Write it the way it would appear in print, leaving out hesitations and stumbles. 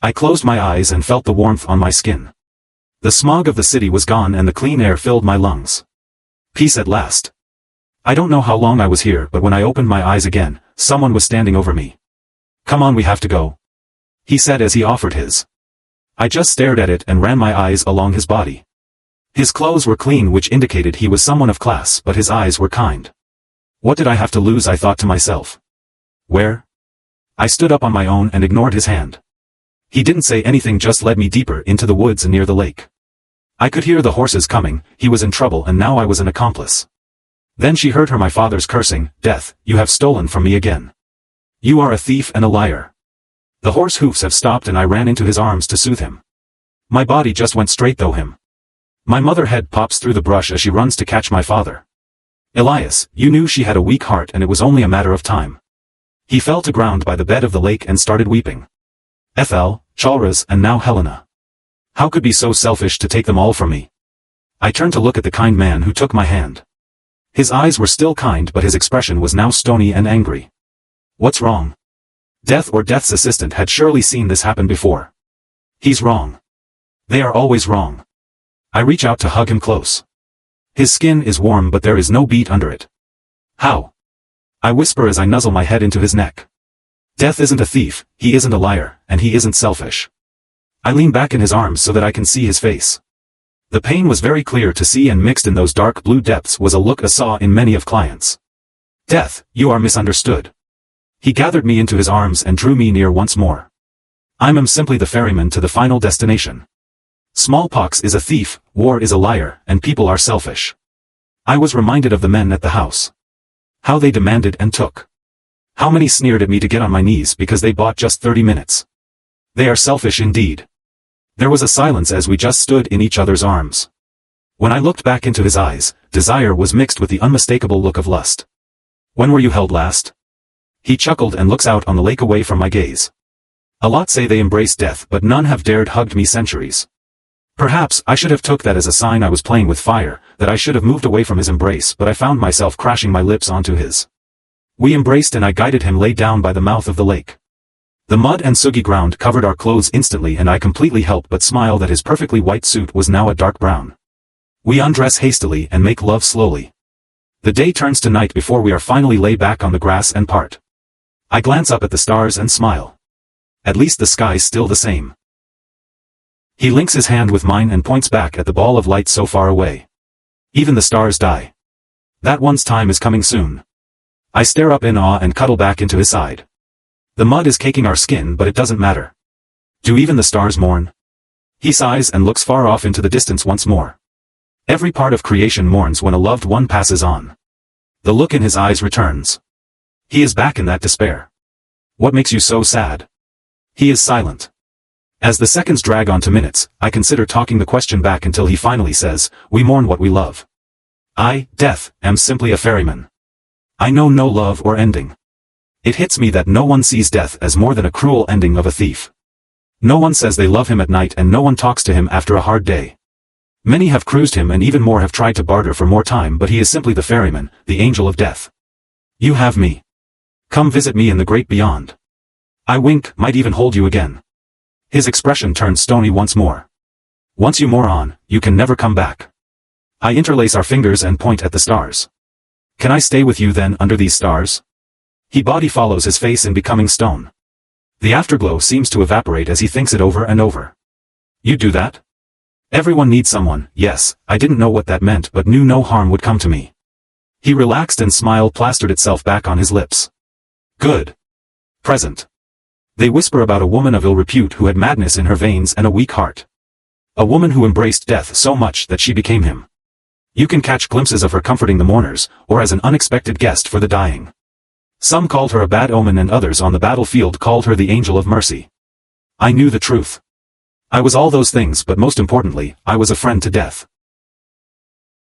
I closed my eyes and felt the warmth on my skin. The smog of the city was gone and the clean air filled my lungs. Peace at last. I don't know how long I was here, but when I opened my eyes again, someone was standing over me. "Come on, we have to go," he said as he offered his. I just stared at it and ran my eyes along his body. His clothes were clean, which indicated he was someone of class, but his eyes were kind. What did I have to lose, I thought to myself. Where? I stood up on my own and ignored his hand. He didn't say anything, just led me deeper into the woods near the lake. I could hear the horses coming. He was in trouble and now I was an accomplice. Then she heard my father's cursing, "Death, you have stolen from me again. You are a thief and a liar." The horse hoofs have stopped and I ran into his arms to soothe him. My body just went straight through him. My mother head pops through the brush as she runs to catch my father. "Elias, you knew she had a weak heart and it was only a matter of time." He fell to ground by the bed of the lake and started weeping. Ethel, Chalras, and now Helena. How could be so selfish to take them all from me? I turned to look at the kind man who took my hand. His eyes were still kind, but his expression was now stony and angry. What's wrong? Death or Death's assistant had surely seen this happen before. He's wrong. They are always wrong. I reach out to hug him close. His skin is warm but there is no beat under it. How? I whisper as I nuzzle my head into his neck. Death isn't a thief, he isn't a liar, and he isn't selfish. I lean back in his arms so that I can see his face. The pain was very clear to see, and mixed in those dark blue depths was a look I saw in many of clients. Death, you are misunderstood. He gathered me into his arms and drew me near once more. I'm simply the ferryman to the final destination. Smallpox is a thief, war is a liar, and people are selfish. I was reminded of the men at the house. How they demanded and took. How many sneered at me to get on my knees because they bought just 30 minutes. They are selfish indeed. There was a silence as we just stood in each other's arms. When I looked back into his eyes, desire was mixed with the unmistakable look of lust. When were you held last? He chuckled and looks out on the lake away from my gaze. A lot say they embrace death, but none have dared hugged me centuries. Perhaps I should have took that as a sign I was playing with fire, that I should have moved away from his embrace, but I found myself crashing my lips onto his. We embraced and I guided him lay down by the mouth of the lake. The mud and soggy ground covered our clothes instantly and I completely helped but smile that his perfectly white suit was now a dark brown. We undress hastily and make love slowly. The day turns to night before we are finally lay back on the grass and part. I glance up at the stars and smile. At least the sky's still the same. He links his hand with mine and points back at the ball of light so far away. Even the stars die. That one's time is coming soon. I stare up in awe and cuddle back into his side. The mud is caking our skin, but it doesn't matter. Do even the stars mourn? He sighs and looks far off into the distance once more. Every part of creation mourns when a loved one passes on. The look in his eyes returns. He is back in that despair. What makes you so sad? He is silent. As the seconds drag on to minutes, I consider talking the question back until he finally says, "We mourn what we love. I, Death, am simply a ferryman. I know no love or ending." It hits me that no one sees death as more than a cruel ending of a thief. No one says they love him at night and no one talks to him after a hard day. Many have cruised him and even more have tried to barter for more time, but he is simply the ferryman, the angel of death. You have me. Come visit me in the great beyond. I wink, might even hold you again. His expression turns stony once more. Once you moron, you can never come back. I interlace our fingers and point at the stars. Can I stay with you then under these stars? He body follows his face in becoming stone. The afterglow seems to evaporate as he thinks it over and over. You do that? Everyone needs someone, yes, I didn't know what that meant but knew no harm would come to me. He relaxed and smile plastered itself back on his lips. Good. Present. They whisper about a woman of ill repute who had madness in her veins and a weak heart. A woman who embraced death so much that she became him. You can catch glimpses of her comforting the mourners, or as an unexpected guest for the dying. Some called her a bad omen and others on the battlefield called her the angel of mercy. I knew the truth. I was all those things, but most importantly, I was a friend to death.